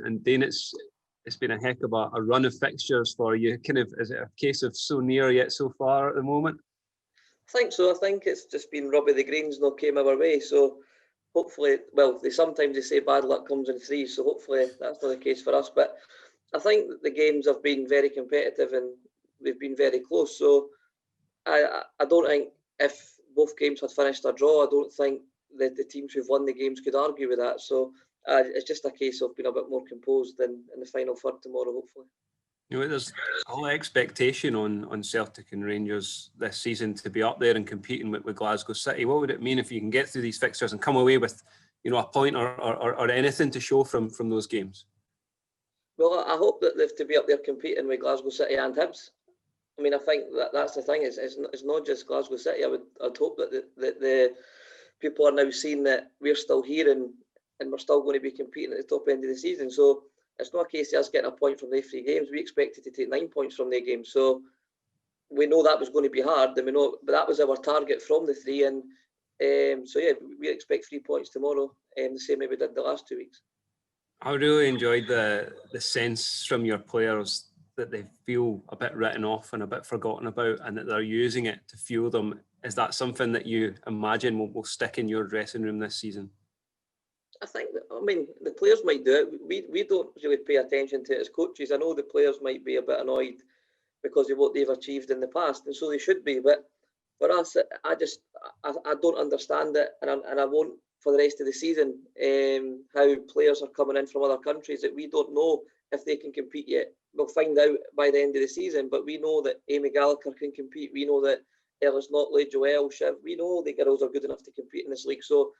And Dane, it's been a heck of a run of fixtures for you. Kind of, is it a case of so near yet so far at the moment? I think so. I think it's just been rubby the greens no came our way. So hopefully, well, they say bad luck comes in threes. So hopefully that's not the case for us. But I think that the games have been very competitive and we've been very close. So I don't think if both games had finished a draw, I don't think that the teams who've won the games could argue with that. So it's just a case of being a bit more composed in the final third tomorrow, hopefully. You know, there's all the expectation on Celtic and Rangers this season to be up there and competing with Glasgow City. What would it mean if you can get through these fixtures and come away with, you know, a point or anything to show from those games? Well, I hope that they've to be up there competing with Glasgow City and Hibs. I mean, I think that's the thing. It's not just Glasgow City. I'd hope that the people are now seeing that we're still here and we're still going to be competing at the top end of the season. So it's not a case of us getting a point from the 3 games. We expected to take 9 points from their games. So we know that was going to be hard, and we know, but that was our target from the 3. And so yeah, we expect 3 points tomorrow, the same way we did the last 2 weeks. I really enjoyed the sense from your players that they feel a bit written off and a bit forgotten about, and that they're using it to fuel them. Is that something that you imagine will stick in your dressing room this season? I think that, I mean, the players might do it. We don't really pay attention to it as coaches. I know the players might be a bit annoyed because of what they've achieved in the past, and so they should be. But for us, I don't understand it, and I won't for the rest of the season. How players are coming in from other countries that we don't know if they can compete yet. We'll find out by the end of the season. But we know that Amy Gallagher can compete. We know that Ellis Notley, Joelle, Shiv. We know the girls are good enough to compete in this league. So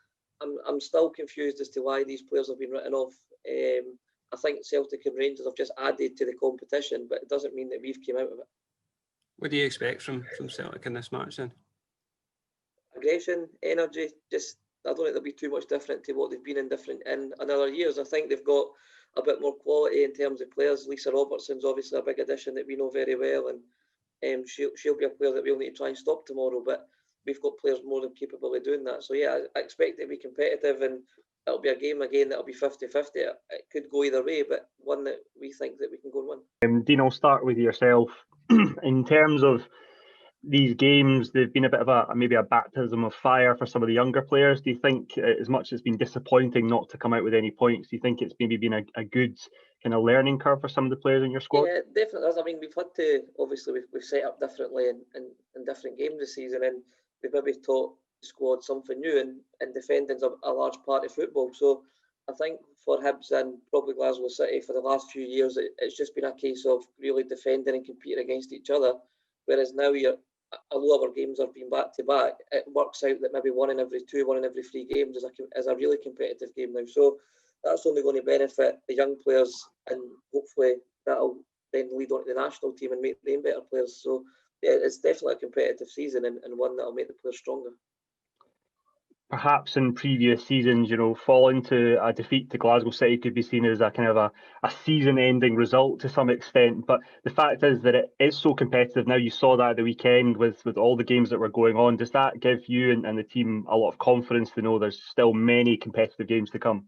I'm still confused as to why these players have been written off. I think Celtic and Rangers have just added to the competition, but it doesn't mean that we've come out of it. What do you expect from Celtic in this match then? Aggression, energy. Just I don't think they'll be too much different to what they've been in other years. I think they've got a bit more quality in terms of players. Lisa Robertson's obviously a big addition that we know very well, and she'll be a player that we'll need to try and stop tomorrow. But we've got players more than capable of doing that. So yeah, I expect it to be competitive, and it'll be a game again that'll be 50-50. It could go either way, but one that we think that we can go and win. Dean, I'll start with yourself. In terms of these games, they've been a bit of maybe a baptism of fire for some of the younger players. Do you think, as much as it's been disappointing not to come out with any points, do you think it's maybe been a good kind of learning curve for some of the players in your squad? Yeah, definitely. I mean, we've had to, obviously, we've set up differently in different games this season, and we've maybe taught the squad something new, and defending's a large part of football. So I think for Hibs and probably Glasgow City for the last few years, it's just been a case of really defending and competing against each other. Whereas now, although our games have been back to back, it works out that maybe 1 in every 2, 1 in every 3 games is a really competitive game now. So that's only going to benefit the young players, and hopefully that'll then lead on to the national team and make them better players. So yeah, it's definitely a competitive season, and one that'll make the players stronger. Perhaps in previous seasons, falling to a defeat to Glasgow City could be seen as a kind of a season-ending result to some extent. But the fact is that it is so competitive now. You saw that at the weekend with all the games that were going on. Does that give you and the team a lot of confidence to know there's still many competitive games to come?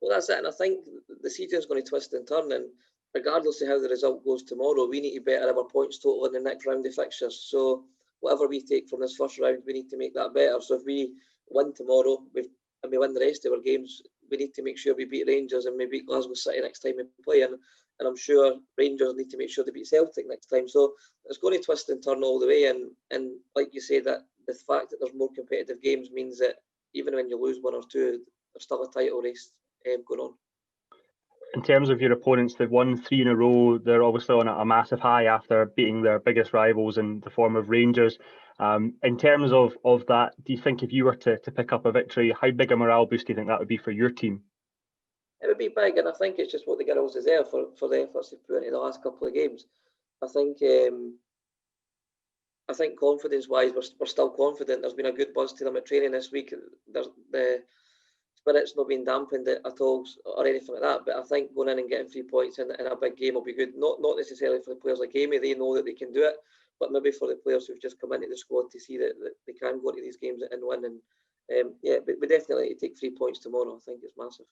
Well, that's it. And I think the season's going to twist and turn. And regardless of how the result goes tomorrow, we need to better our points total in the next round of fixtures. So whatever we take from this first round, we need to make that better. So if we win tomorrow and we win the rest of our games, we need to make sure we beat Rangers and we beat Glasgow City next time we play. And I'm sure Rangers need to make sure they beat Celtic next time. So it's going to twist and turn all the way. And like you say, that the fact that there's more competitive games means that even when you lose 1 or 2, there's still a title race going on. In terms of your opponents, they've won 3 in a row. They're obviously on a massive high after beating their biggest rivals in the form of Rangers. In terms of that, do you think if you were to pick up a victory, how big a morale boost do you think that would be for your team? It would be big, and I think it's just what the girls deserve for the efforts they've put into the last couple of games. I think confidence-wise, we're still confident. There's been a good buzz to them at training this week. The spirit's not been dampened at all or anything like that. But I think going in and getting 3 points in a big game will be good. Not necessarily for the players like Amy, they know that they can do it, but maybe for the players who've just come into the squad to see that they can go into these games and win. And yeah, but we definitely need to take 3 points tomorrow. I think it's massive.